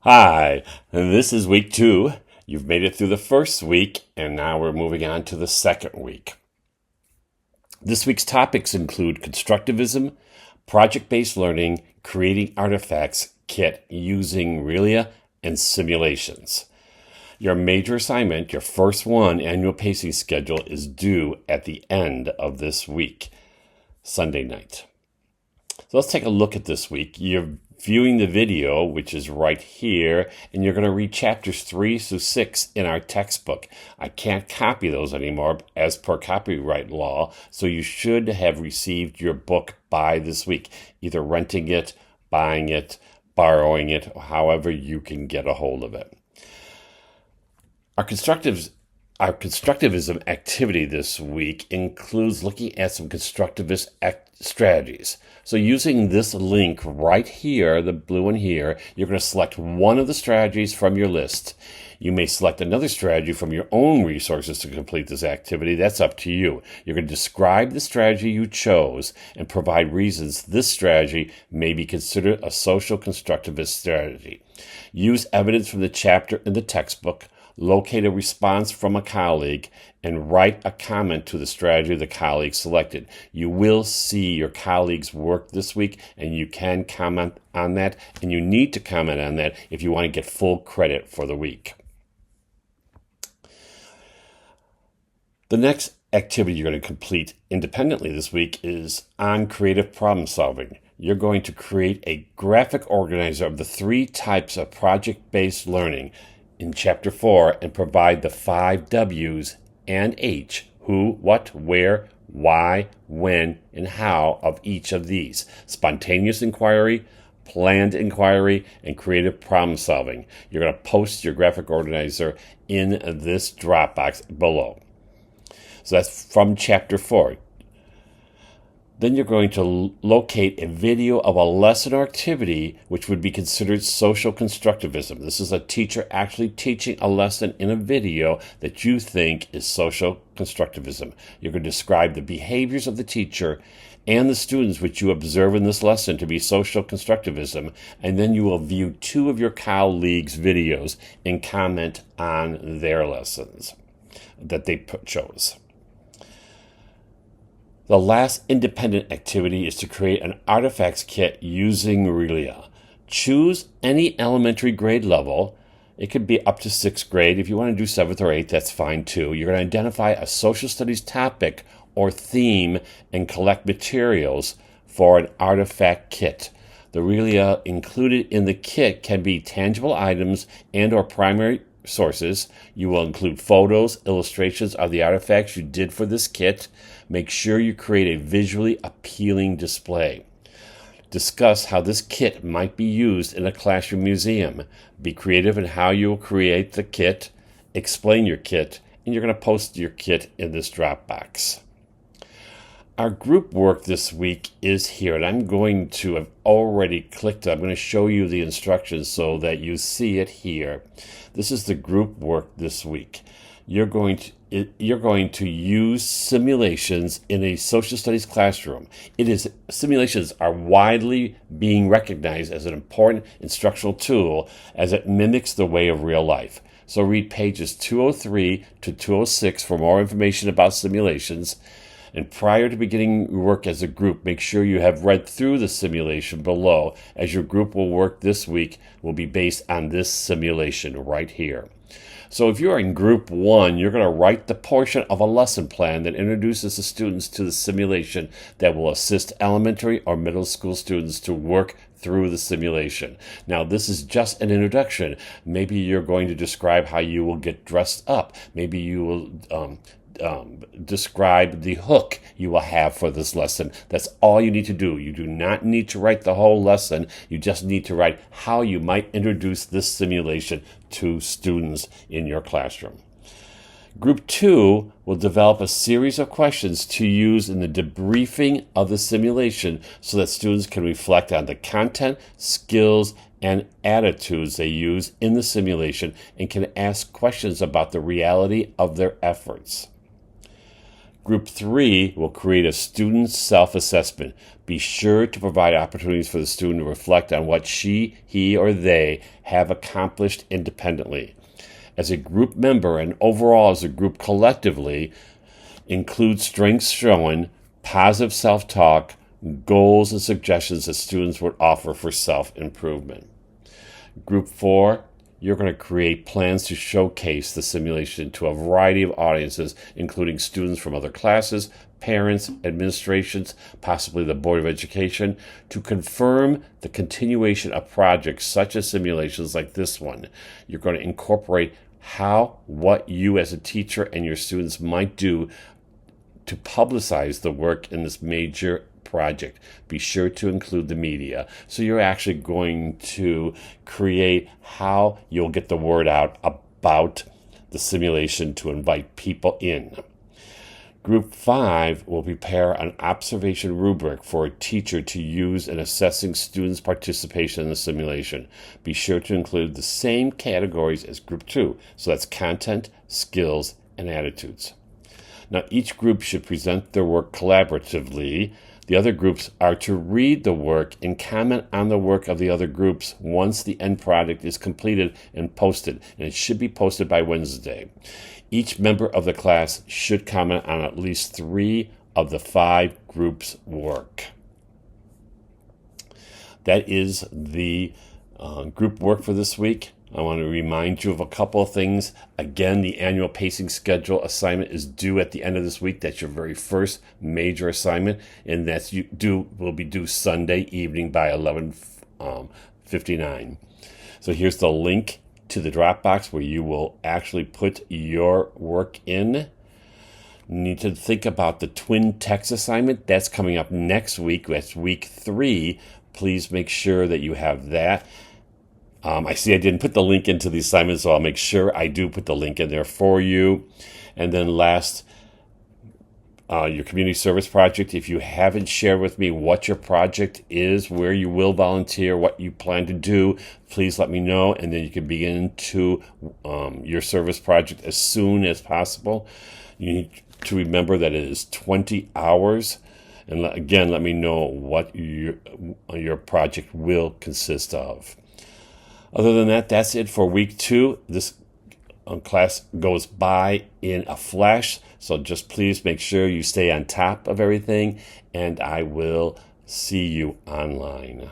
Hi, this is week 2. You've made it through the first week, and now we're moving on to the second week. This week's topics include constructivism, project-based learning, creating artifacts kit using RELIA, and simulations. Your major assignment, your first one, annual pacing schedule, is due at the end of this week, Sunday night. So let's take a look at this week. You're viewing the video, which is right here, and you're going to read chapters 3 through 6 in our textbook. I can't copy those anymore as per copyright law, so you should have received your book by this week, either renting it, buying it, borrowing it, however you can get a hold of it. Our constructivism activity this week includes looking at some constructivist strategies. So using this link right here, the blue one here, you're going to select one of the strategies from your list. You may select another strategy from your own resources to complete this activity. That's up to you. You're going to describe the strategy you chose and provide reasons this strategy may be considered a social constructivist strategy. Use evidence from the chapter in the textbook. Locate a response from a colleague, and write a comment to the strategy the colleague selected. You will see your colleague's work this week, and you can comment on that, and you need to comment on that if you want to get full credit for the week. The next activity you're going to complete independently this week is on creative problem solving. You're going to create a graphic organizer of the 3 types of project-based learning in Chapter 4 and provide the 5 W's and H, who, what, where, why, when, and how of each of these: spontaneous inquiry, planned inquiry, and creative problem solving. You're going to post your graphic organizer in this Dropbox below. So that's from Chapter 4. Then you're going to locate a video of a lesson or activity which would be considered social constructivism. This is a teacher actually teaching a lesson in a video that you think is social constructivism. You're going to describe the behaviors of the teacher and the students which you observe in this lesson to be social constructivism, and then you will view 2 of your colleagues' videos and comment on their lessons that they chose. The last independent activity is to create an artifacts kit using RELIA. Choose any elementary grade level. It could be up to 6th grade. If you want to do 7th or 8th, that's fine too. You're going to identify a social studies topic or theme and collect materials for an artifact kit. The RELIA included in the kit can be tangible items and or primary sources. You will include photos, illustrations of the artifacts you did for this kit. Make sure you create a visually appealing display. Discuss how this kit might be used in a classroom museum. Be creative in how you will create the kit. Explain your kit, and you're going to post your kit in this Dropbox. Our group work this week is here, and I'm going to have already clicked it. I'm going to show you the instructions so that you see it here. This is the group work this week. You're going to use simulations in a social studies classroom. Simulations are widely being recognized as an important instructional tool as it mimics the way of real life. So read pages 203 to 206 for more information about simulations. And prior to beginning your work as a group, make sure you have read through the simulation below, as your group will work this week will be based on this simulation right here. So if you're in group 1, you're going to write the portion of a lesson plan that introduces the students to the simulation that will assist elementary or middle school students to work through the simulation. Now, this is just an introduction. Maybe you're going to describe how you will get dressed up. Maybe you will describe the hook you will have for this lesson. That's all you need to do. You do not need to write the whole lesson. You just need to write how you might introduce this simulation to students in your classroom. Group 2 will develop a series of questions to use in the debriefing of the simulation so that students can reflect on the content, skills, and attitudes they use in the simulation and can ask questions about the reality of their efforts. Group 3 will create a student self-assessment. Be sure to provide opportunities for the student to reflect on what she, he, or they have accomplished independently. As a group member and overall as a group collectively, include strengths shown, positive self-talk, goals and suggestions that students would offer for self-improvement. Group 4, you're going to create plans to showcase the simulation to a variety of audiences, including students from other classes, parents, administrations, possibly the Board of Education, to confirm the continuation of projects such as simulations like this one. You're going to incorporate what you as a teacher and your students might do to publicize the work in this major project. Be sure to include the media. So you're actually going to create how you'll get the word out about the simulation to invite people in. Group 5 will prepare an observation rubric for a teacher to use in assessing students' participation in the simulation. Be sure to include the same categories as Group 2. So that's content, skills, and attitudes. Now, each group should present their work collaboratively. The other groups are to read the work and comment on the work of the other groups once the end product is completed and posted, and it should be posted by Wednesday. Each member of the class should comment on at least 3 of the 5 groups' work. That is the group work for this week. I want to remind you of a couple of things. Again, the annual pacing schedule assignment is due at the end of this week. That's your very first major assignment, and will be due Sunday evening by 11:59. So here's the link to the Dropbox where you will actually put your work in. You need to think about the twin text assignment. That's coming up next week. That's week 3. Please make sure that you have that. I see I didn't put the link into the assignment, so I'll make sure I do put the link in there for you. And then last, your community service project. If you haven't shared with me what your project is, where you will volunteer, what you plan to do, please let me know, and then you can begin to your service project as soon as possible. You need to remember that it is 20 hours. And again, let me know what your project will consist of. Other than that, that's it for week 2. This class goes by in a flash, so just please make sure you stay on top of everything, and I will see you online.